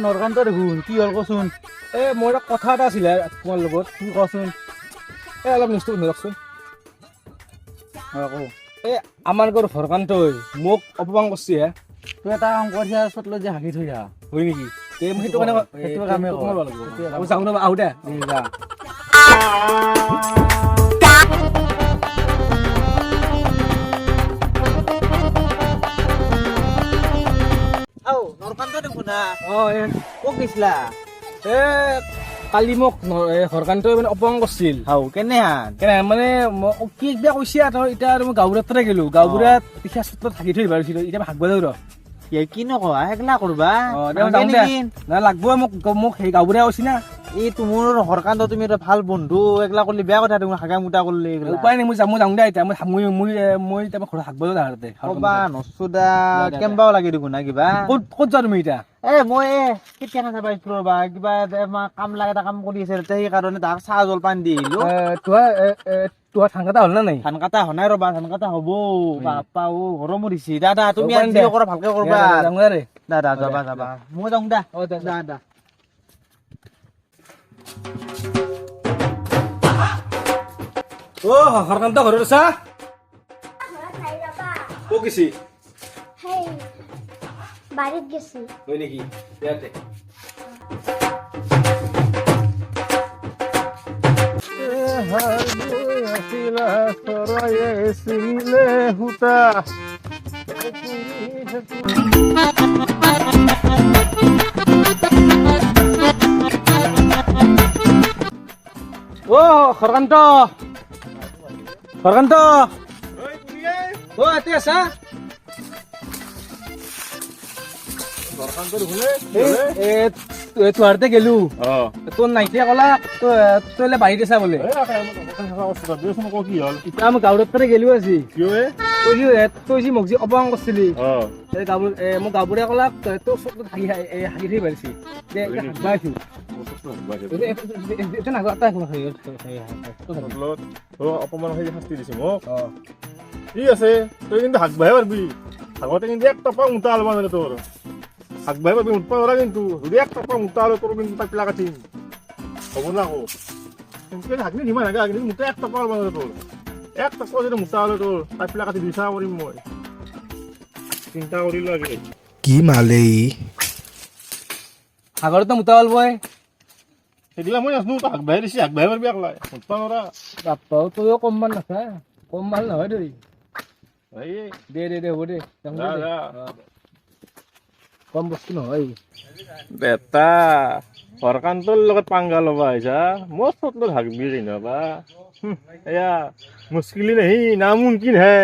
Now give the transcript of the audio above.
নৰকান্ত দেখোন কি হ'ল কচোন মোৰ এটা কথা এটা আছিলে তোমাৰ লগত তুমি কচোন অলপ নিষ্ঠুৰ ধৰকচোন আকৌ আমাৰ ঘৰ হৰকান্তই মোক অপমান কৰিছে হে তই এটা কাম কৰিছা চটলত যে হাঁহি থৈ যা হয় নেকি সেইটো কাৰণে সেইটো কামেই কৰ। যাওঁ ন আহো দে যা নৰকান্ত দেখোন না ক'ত গৈছিলা কালি মোক হৰকান্তই মানে অপমান কৰিছিল কেনে হান মানে কি কিবা কৈছে এতিয়া আৰু মই গাঁওবুঢ়াত গেলো গাঁওবুঢ়াত তেতিয়া চটত থাকি থৈ পাৰিছিলো এতিয়া ভাগব যাওঁ ৰ কি নকৰা সেইগিলা কৰবা না লাগব মোক সেই গাঁওবুঢ়াই কৈছি না এইটো মোৰ হৰকান্ত তুমি এটা ভাল বন্ধু এইগিলা কৰিলে বেয়া কথা তুমি হাগা মুটা কৰিলে উপায় নাই মই যাওঁ দে এতিয়া মই এতিয়া ঘৰত ভাগব যাওঁ তাহাঁতে কবা নচুদা কেম্বাও লাগি দেখোন না কিবা ক'ত যোৱা তুমি এতিয়া মই কেতিয়া খাই পাইছো ৰবা কিবা কাম লাগে এটা কাম কৰি আছে সেইকাৰণে তাক চাহ জলপান দি আহিলো তোমাৰ ধান কাটা হ'ল না নাই ধান কাটা হোৱা নাই ৰবা ধান কাটা হব বাপা গৰমো দিছে দাদা তুমি যি কৰা ভালকে কৰবা দাদা যাবা মই যাওঁ দা দাদা হৰকান্ত ঘৰত আছা ক'ত গেছি বাড়িত গেছি হয় নেকি ইয়াতে হৰকান্ত ইয়াতে আছা তোহাৰতে গেলো তোৰ নাইকিয়া কলা তই বাৰীত আছা বোলে এতিয়া মই গাঁৱৰ তাতে গেলো আজি তই যি মোক যি অপমান কৰিছিলি মোক গাঁওবুঢ়াই কলা তোৰ চকুত হাগি থৈ পাৰিছি অপমান শাস্তি দিছে মোক ঠিক আছে তই কিন্তু হাগবাহে পারবি আগতে কিন্তু এক টপা মোটা আলবা না তোর হাগবাহে পারবি উঠবা ওরা কিন্তু যদি এক টপা মোটা আলো তোর কিন্তু তাক লাগাছি হব না হো কিন্তু হাগনি নিমা নাগা হাগনি মোটা এক টপা আলবা না তোর এক টপা যদি মোটা আলো তোর তাক লাগাছি দিছা করিম মই চিন্তা করিল আগে কি মালেই সাগৰতো মোটা হ'ল বই সেদিলা মই আছো তো হাগবাহে দিছি হাগবাহে পারবি একলা উঠবা নরা বাপ্পাও তইও কম মান নাছা কম ভাল নহয় দেই এই দে হ'ব দে যা যা কম বস্তু নহয় বেটা হৰকান্তৰ লগত পাংগা ল'বা আহিছা মোৰ চটলত হাগবি নবা এয়া মুস্কিলি নাহি নামুমকিন হে